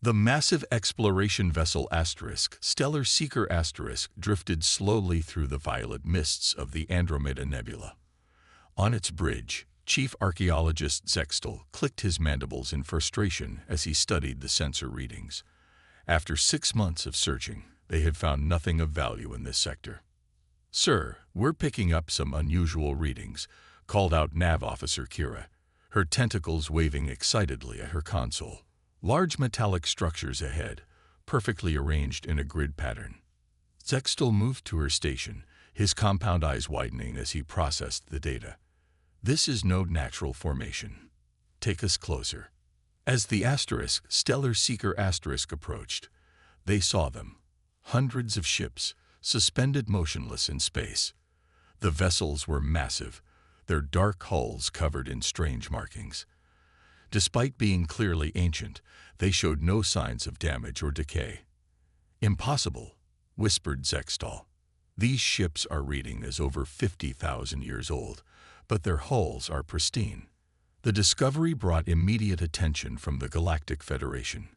The massive exploration vessel Stellar Seeker drifted slowly through the violet mists of the Andromeda Nebula. On its bridge, Chief Archaeologist Zextel clicked his mandibles in frustration as he studied the sensor readings. After 6 months of searching, they had found nothing of value in this sector. "Sir, we're picking up some unusual readings," called out Nav Officer Kira, her tentacles waving excitedly at her console. Large metallic structures ahead, perfectly arranged in a grid pattern. Zextel moved to her station, his compound eyes widening as he processed the data. "This is no natural formation. Take us closer." As the Stellar Seeker approached, they saw them, hundreds of ships, suspended motionless in space. The vessels were massive, their dark hulls covered in strange markings. Despite being clearly ancient, they showed no signs of damage or decay. "Impossible," whispered Zextal. "These ships are reading as over 50,000 years old, but their hulls are pristine." The discovery brought immediate attention from the Galactic Federation.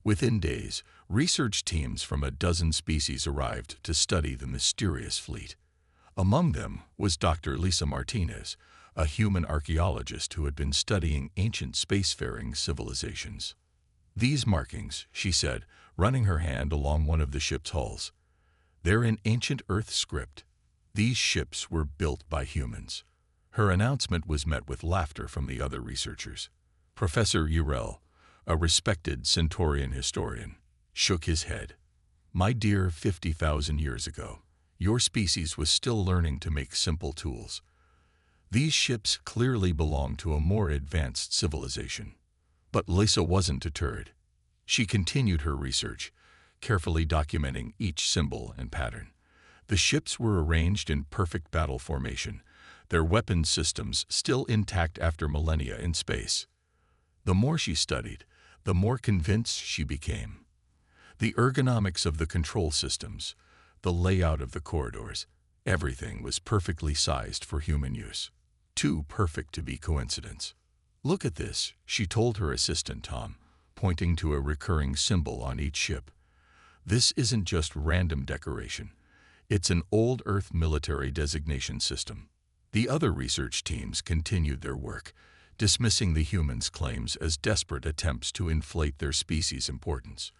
Within days, research teams from a dozen species arrived to study the mysterious fleet. Among them was Dr. Lisa Martinez, a human archaeologist who had been studying ancient spacefaring civilizations. "These markings," she said, running her hand along one of the ship's hulls. "They're in ancient Earth script. These ships were built by humans." Her announcement was met with laughter from the other researchers. Professor Urel, a respected Centaurian historian, shook his head. "My dear, 50,000 years ago, your species was still learning to make simple tools. These ships clearly belong to a more advanced civilization." But Lisa wasn't deterred. She continued her research, carefully documenting each symbol and pattern. The ships were arranged in perfect battle formation, their weapons systems still intact after millennia in space. The more she studied, the more convinced she became. The ergonomics of the control systems, the layout of the corridors, everything was perfectly sized for human use. Too perfect to be coincidence. "Look at this," she told her assistant Tom, pointing to a recurring symbol on each ship. "This isn't just random decoration. It's an old Earth military designation system." The other research teams continued their work, dismissing the humans' claims as desperate attempts to inflate their species' importance.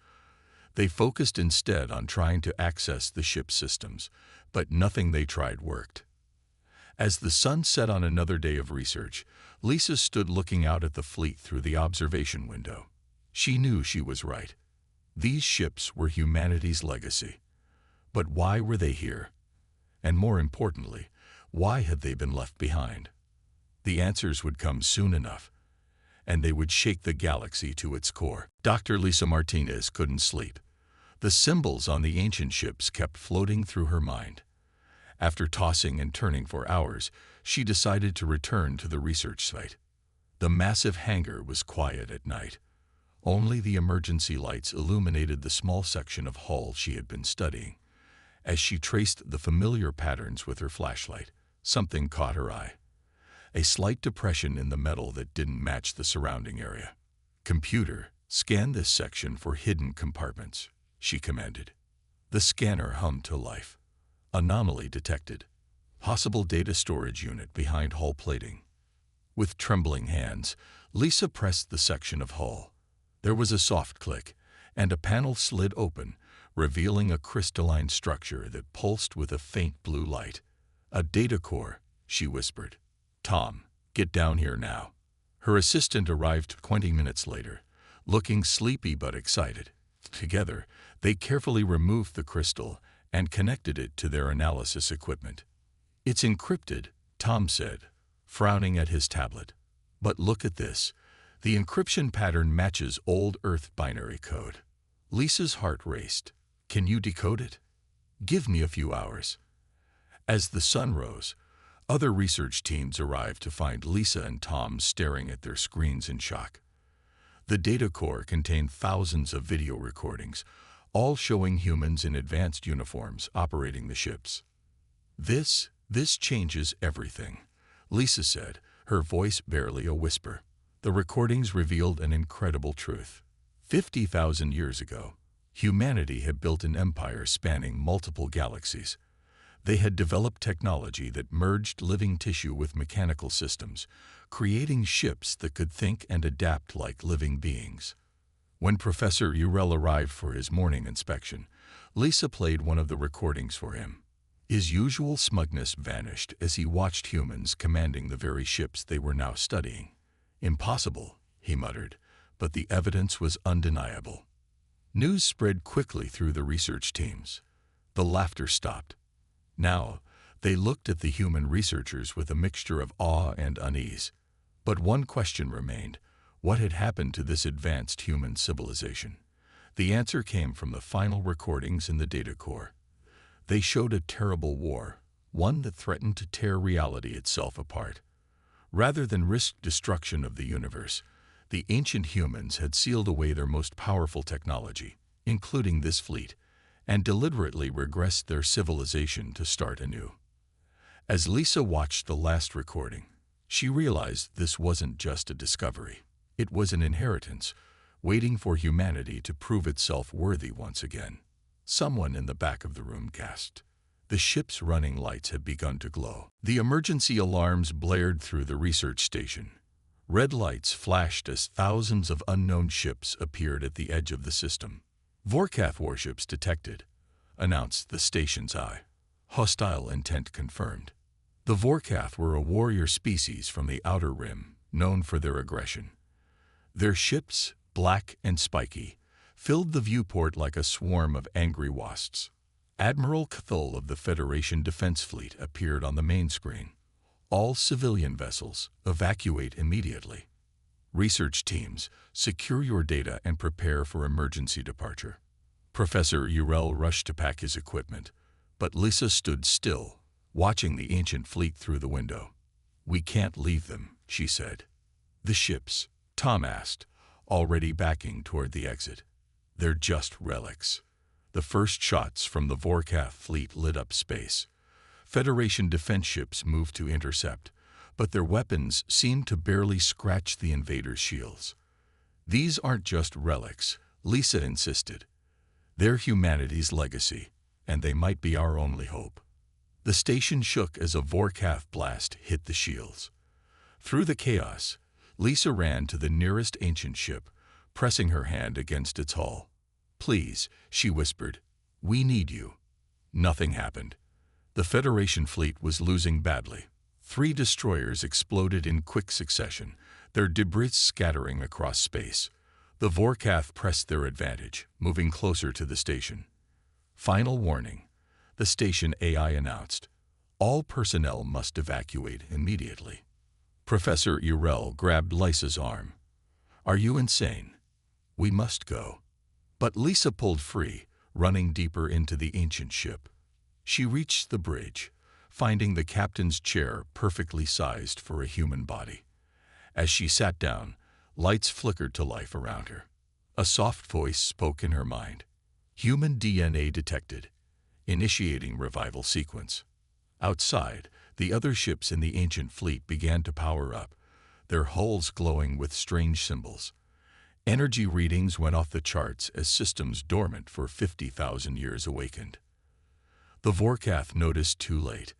They focused instead on trying to access the ship's systems, but nothing they tried worked. As the sun set on another day of research, Lisa stood looking out at the fleet through the observation window. She knew she was right. These ships were humanity's legacy. But why were they here? And more importantly, why had they been left behind? The answers would come soon enough, and they would shake the galaxy to its core. Dr. Lisa Martinez couldn't sleep. The symbols on the ancient ships kept floating through her mind. After tossing and turning for hours, she decided to return to the research site. The massive hangar was quiet at night. Only the emergency lights illuminated the small section of hull she had been studying. As she traced the familiar patterns with her flashlight, something caught her eye. A slight depression in the metal that didn't match the surrounding area. "Computer, scan this section for hidden compartments," she commanded. The scanner hummed to life. "Anomaly detected. Possible data storage unit behind hull plating." With trembling hands, Lisa pressed the section of hull. There was a soft click, and a panel slid open, revealing a crystalline structure that pulsed with a faint blue light. "A data core," she whispered. "Tom, get down here now." Her assistant arrived 20 minutes later, looking sleepy but excited. Together, they carefully removed the crystal and connected it to their analysis equipment. "It's encrypted," Tom said, frowning at his tablet. "But look at this. The encryption pattern matches old Earth binary code." Lisa's heart raced. "Can you decode it?" "Give me a few hours." As the sun rose, other research teams arrived to find Lisa and Tom staring at their screens in shock. The data core contained thousands of video recordings, all showing humans in advanced uniforms operating the ships. This changes everything," Lisa said, her voice barely a whisper. The recordings revealed an incredible truth. 50,000 years ago, humanity had built an empire spanning multiple galaxies. They had developed technology that merged living tissue with mechanical systems, creating ships that could think and adapt like living beings. When Professor Urel arrived for his morning inspection, Lisa played one of the recordings for him. His usual smugness vanished as he watched humans commanding the very ships they were now studying. "Impossible," he muttered, but the evidence was undeniable. News spread quickly through the research teams. The laughter stopped. Now, they looked at the human researchers with a mixture of awe and unease. But one question remained: what had happened to this advanced human civilization? The answer came from the final recordings in the data core. They showed a terrible war, one that threatened to tear reality itself apart. Rather than risk destruction of the universe, the ancient humans had sealed away their most powerful technology, including this fleet, and deliberately regressed their civilization to start anew. As Lisa watched the last recording, she realized this wasn't just a discovery. It was an inheritance, waiting for humanity to prove itself worthy once again. Someone in the back of the room gasped. The ship's running lights had begun to glow. The emergency alarms blared through the research station. Red lights flashed as thousands of unknown ships appeared at the edge of the system. "Vorkath warships detected," announced the station's eye. "Hostile intent confirmed." The Vorkath were a warrior species from the Outer Rim, known for their aggression. Their ships, black and spiky, filled the viewport like a swarm of angry wasps. Admiral Cthul of the Federation Defense Fleet appeared on the main screen. "All civilian vessels, evacuate immediately. Research teams, secure your data and prepare for emergency departure." Professor Urel rushed to pack his equipment, but Lisa stood still, watching the ancient fleet through the window. "We can't leave them," she said. "The ships?" Tom asked, already backing toward the exit. "They're just relics." The first shots from the Vorkath fleet lit up space. Federation defense ships moved to intercept, but their weapons seemed to barely scratch the invaders' shields. "These aren't just relics," Lisa insisted. "They're humanity's legacy, and they might be our only hope." The station shook as a Vorkath blast hit the shields. Through the chaos, Lisa ran to the nearest ancient ship, pressing her hand against its hull. "Please," she whispered, "we need you." Nothing happened. The Federation fleet was losing badly. 3 destroyers exploded in quick succession, their debris scattering across space. The Vorkath pressed their advantage, moving closer to the station. "Final warning," the station AI announced. "All personnel must evacuate immediately." Professor Urel grabbed Lisa's arm. "Are you insane? We must go." But Lisa pulled free, running deeper into the ancient ship. She reached the bridge, finding the captain's chair perfectly sized for a human body. As she sat down, lights flickered to life around her. A soft voice spoke in her mind. "Human DNA detected. Initiating revival sequence." Outside, the other ships in the ancient fleet began to power up, their hulls glowing with strange symbols. Energy readings went off the charts as systems dormant for 50,000 years awakened. The Vorkath noticed too late.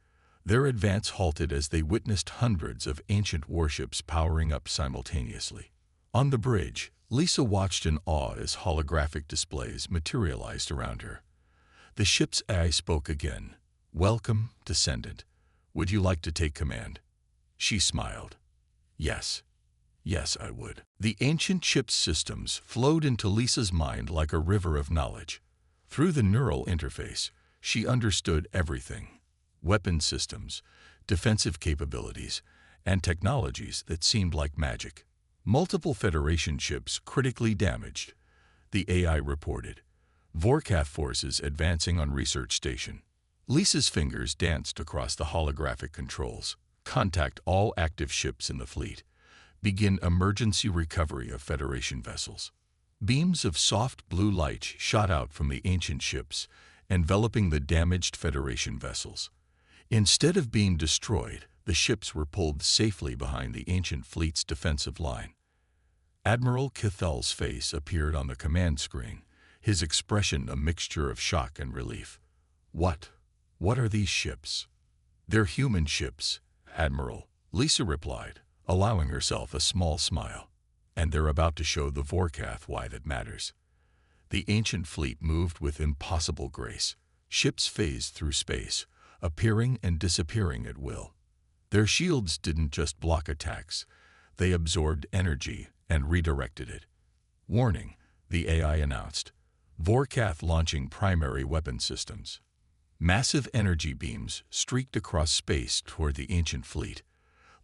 Their advance halted as they witnessed hundreds of ancient warships powering up simultaneously. On the bridge, Lisa watched in awe as holographic displays materialized around her. The ship's AI spoke again. "Welcome, descendant. Would you like to take command?" She smiled. "Yes. Yes, I would." The ancient ship's systems flowed into Lisa's mind like a river of knowledge. Through the neural interface, she understood everything: weapon systems, defensive capabilities, and technologies that seemed like magic. Multiple Federation ships critically damaged, the AI reported. Vorkath forces advancing on research station. Lisa's fingers danced across the holographic controls. "Contact all active ships in the fleet. Begin emergency recovery of Federation vessels." Beams of soft blue light shot out from the ancient ships, enveloping the damaged Federation vessels. Instead of being destroyed, the ships were pulled safely behind the ancient fleet's defensive line. Admiral Kithel's face appeared on the command screen, his expression a mixture of shock and relief. What? What are these ships? They're human ships, Admiral, Lisa replied, allowing herself a small smile. And they're about to show the Vorkath why that matters. The ancient fleet moved with impossible grace. Ships phased through space, appearing and disappearing at will. Their shields didn't just block attacks, they absorbed energy and redirected it. Warning, the AI announced. Vorkath launching primary weapon systems. Massive energy beams streaked across space toward the ancient fleet.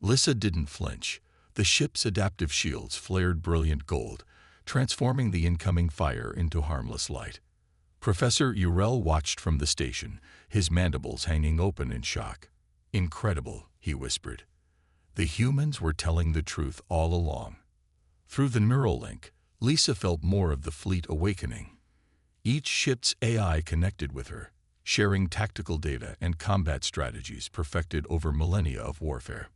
Lisa didn't flinch. The ship's adaptive shields flared brilliant gold, transforming the incoming fire into harmless light. Professor Urel watched from the station, his mandibles hanging open in shock. Incredible, he whispered. The humans were telling the truth all along. Through the neural link, Lisa felt more of the fleet awakening. Each ship's AI connected with her, sharing tactical data and combat strategies perfected over millennia of warfare.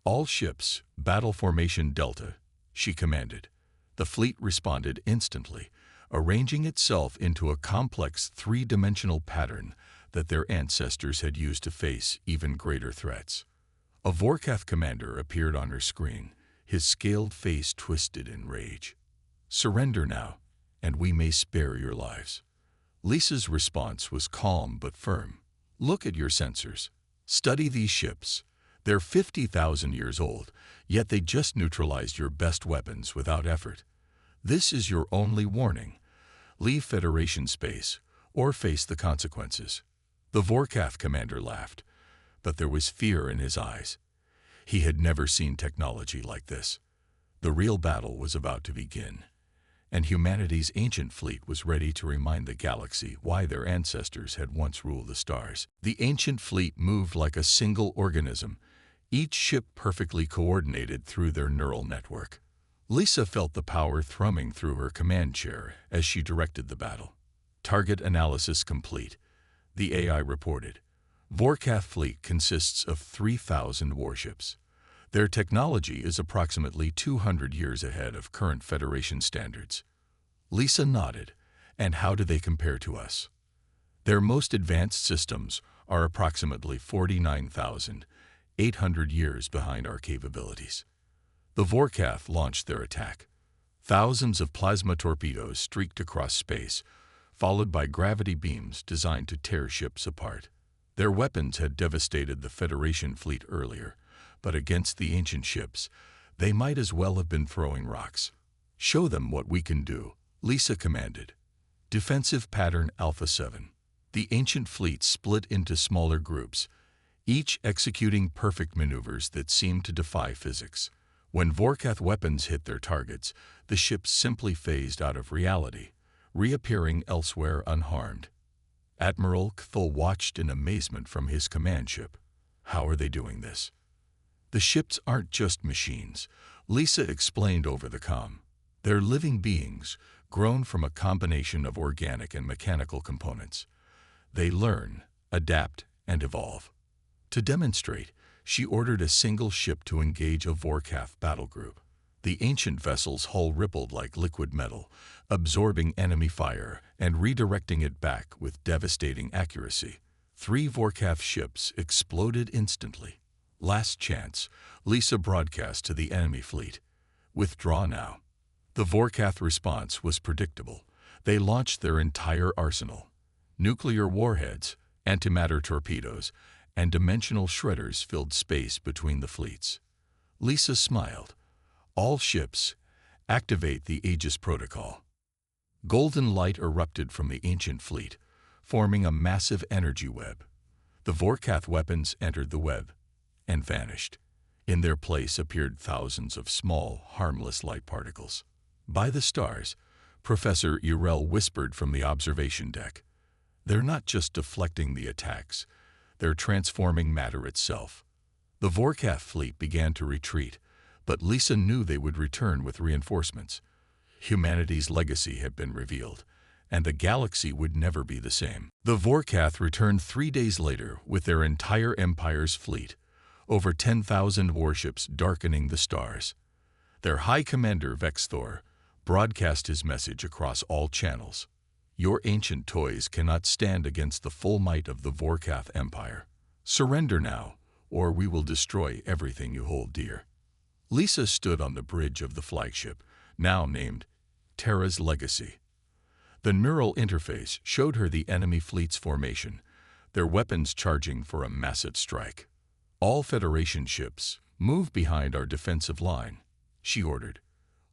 All ships, battle formation Delta, she commanded. The fleet responded instantly, arranging itself into a complex three-dimensional pattern that their ancestors had used to face even greater threats. A Vorkath commander appeared on her screen, his scaled face twisted in rage. Surrender now, and we may spare your lives. Lisa's response was calm but firm. Look at your sensors. Study these ships. They're 50,000 years old, yet they just neutralized your best weapons without effort. This is your only warning. Leave Federation space, or face the consequences. The Vorkath commander laughed, but there was fear in his eyes. He had never seen technology like this. The real battle was about to begin, and humanity's ancient fleet was ready to remind the galaxy why their ancestors had once ruled the stars. The ancient fleet moved like a single organism, each ship perfectly coordinated through their neural network. Lisa felt the power thrumming through her command chair as she directed the battle. Target analysis complete, the AI reported. Vorkath fleet consists of 3,000 warships. Their technology is approximately 200 years ahead of current Federation standards. Lisa nodded. And how do they compare to us? Their most advanced systems are approximately 49,800 years behind our capabilities. The Vorkath launched their attack. Thousands of plasma torpedoes streaked across space, followed by gravity beams designed to tear ships apart. Their weapons had devastated the Federation fleet earlier, but against the ancient ships, they might as well have been throwing rocks. Show them what we can do, Lisa commanded. Defensive Pattern Alpha 7. The ancient fleet split into smaller groups, each executing perfect maneuvers that seemed to defy physics. When Vorkath weapons hit their targets, the ships simply phased out of reality, reappearing elsewhere unharmed. Admiral Kthul watched in amazement from his command ship. How are they doing this? The ships aren't just machines, Lisa explained over the comm. They're living beings, grown from a combination of organic and mechanical components. They learn, adapt, and evolve. To demonstrate, she ordered a single ship to engage a Vorkath battle group. The ancient vessel's hull rippled like liquid metal, absorbing enemy fire and redirecting it back with devastating accuracy. 3 Vorkath ships exploded instantly. Last chance, Lisa broadcast to the enemy fleet. Withdraw now. The Vorkath response was predictable. They launched their entire arsenal. Nuclear warheads, antimatter torpedoes, and dimensional shredders filled space between the fleets. Lisa smiled. All ships, activate the Aegis Protocol. Golden light erupted from the ancient fleet, forming a massive energy web. The Vorkath weapons entered the web and vanished. In their place appeared thousands of small, harmless light particles. By the stars, Professor Urel whispered from the observation deck. They're not just deflecting the attacks, they're transforming matter itself. The Vorkath fleet began to retreat, but Lisa knew they would return with reinforcements. Humanity's legacy had been revealed, and the galaxy would never be the same. The Vorkath returned 3 days later with their entire empire's fleet, over 10,000 warships darkening the stars. Their High Commander Vexthor broadcast his message across all channels. Your ancient toys cannot stand against the full might of the Vorkath Empire. Surrender now, or we will destroy everything you hold dear. Lisa stood on the bridge of the flagship, now named Terra's Legacy. The neural interface showed her the enemy fleet's formation, their weapons charging for a massive strike. All Federation ships, move behind our defensive line, she ordered.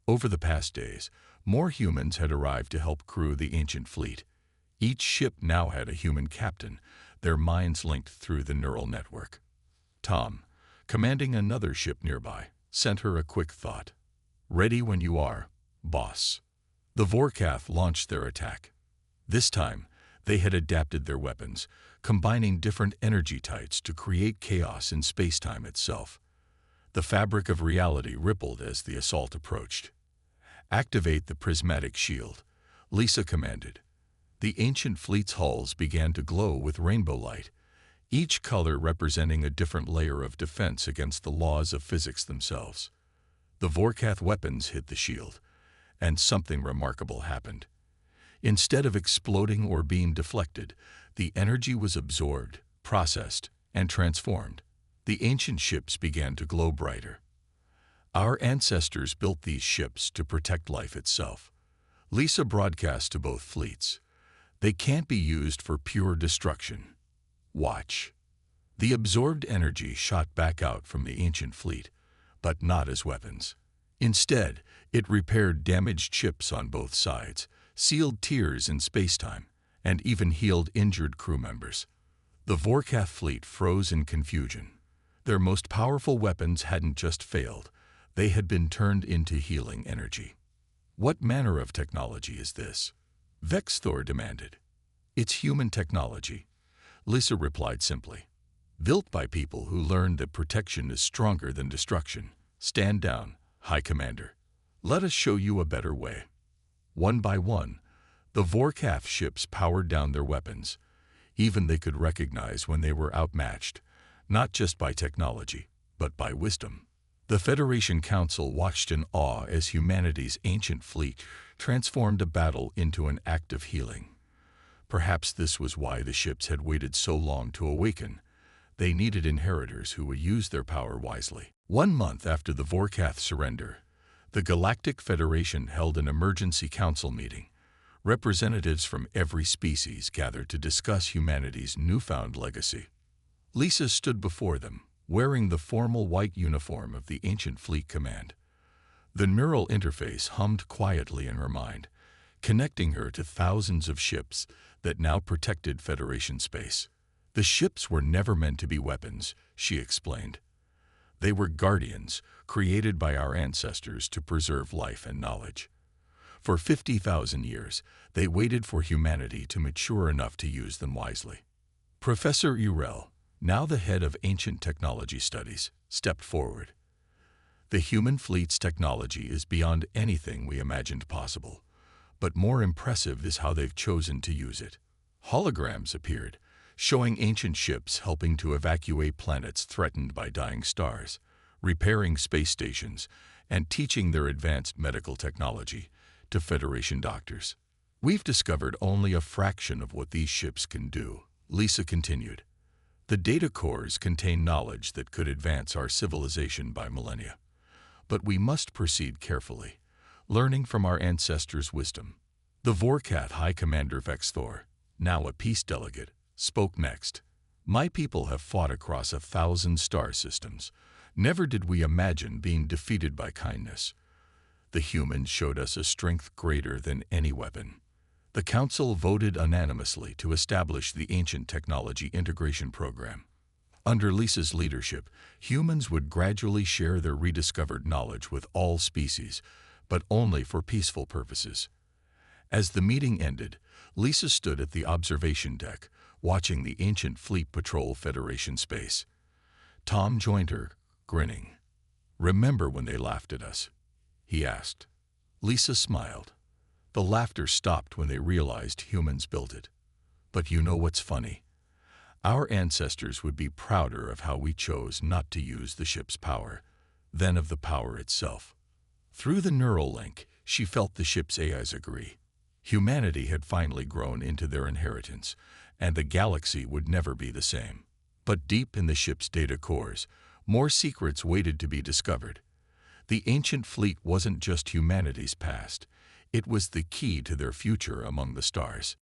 Over the past days, more humans had arrived to help crew the ancient fleet. Each ship now had a human captain, their minds linked through the neural network. Tom, commanding another ship nearby, sent her a quick thought. Ready when you are, boss. The Vorkath launched their attack. This time, they had adapted their weapons, combining different energy types to create chaos in space-time itself. The fabric of reality rippled as the assault approached. Activate the prismatic shield, Lisa commanded. The ancient fleet's hulls began to glow with rainbow light, each color representing a different layer of defense against the laws of physics themselves. The Vorkath weapons hit the shield, and something remarkable happened. Instead of exploding or being deflected, the energy was absorbed, processed, and transformed. The ancient ships began to glow brighter. Our ancestors built these ships to protect life itself. Lisa broadcast to both fleets. They can't be used for pure destruction. Watch. The absorbed energy shot back out from the ancient fleet, but not as weapons. Instead, it repaired damaged ships on both sides, sealed tears in spacetime, and even healed injured crew members. The Vorkath fleet froze in confusion. Their most powerful weapons hadn't just failed, they had been turned into healing energy. What manner of technology is this? Vexthor demanded. It's human technology, Lisa replied simply. Built by people who learned that protection is stronger than destruction. Stand down, High Commander. Let us show you a better way. One by one, the Vorkath ships powered down their weapons. Even they could recognize when they were outmatched, not just by technology, but by wisdom. The Federation Council watched in awe as humanity's ancient fleet transformed a battle into an act of healing. Perhaps this was why the ships had waited so long to awaken. They needed inheritors who would use their power wisely. 1 month after the Vorkath surrender, the Galactic Federation held an emergency council meeting. Representatives from every species gathered to discuss humanity's newfound legacy. Lisa stood before them, wearing the formal white uniform of the Ancient Fleet Command. The neural interface hummed quietly in her mind, connecting her to thousands of ships that now protected Federation space. The ships were never meant to be weapons, she explained. They were guardians, created by our ancestors to preserve life and knowledge. For 50,000 years, they waited for humanity to mature enough to use them wisely. Professor Urel, now the head of Ancient Technology Studies, stepped forward. The human fleet's technology is beyond anything we imagined possible, but more impressive is how they've chosen to use it. Holograms appeared, showing ancient ships helping to evacuate planets threatened by dying stars, repairing space stations, and teaching their advanced medical technology to Federation doctors. We've discovered only a fraction of what these ships can do, Lisa continued. The data cores contain knowledge that could advance our civilization by millennia. But we must proceed carefully, learning from our ancestors' wisdom. The Vorkath High Commander Vexthor, now a peace delegate, spoke next. My people have fought across 1,000 star systems. Never did we imagine being defeated by kindness. The humans showed us a strength greater than any weapon. The Council voted unanimously to establish the Ancient Technology Integration Program. Under Lisa's leadership, humans would gradually share their rediscovered knowledge with all species, but only for peaceful purposes. As the meeting ended, Lisa stood at the observation deck, watching the ancient fleet patrol Federation space. Tom joined her, grinning. "Remember when they laughed at us?" he asked. Lisa smiled. The laughter stopped when they realized humans built it. But you know what's funny? Our ancestors would be prouder of how we chose not to use the ship's power than of the power itself. Through the neural link, she felt the ship's AIs agree. Humanity had finally grown into their inheritance, and the galaxy would never be the same. But deep in the ship's data cores, more secrets waited to be discovered. The ancient fleet wasn't just humanity's past, it was the key to their future among the stars.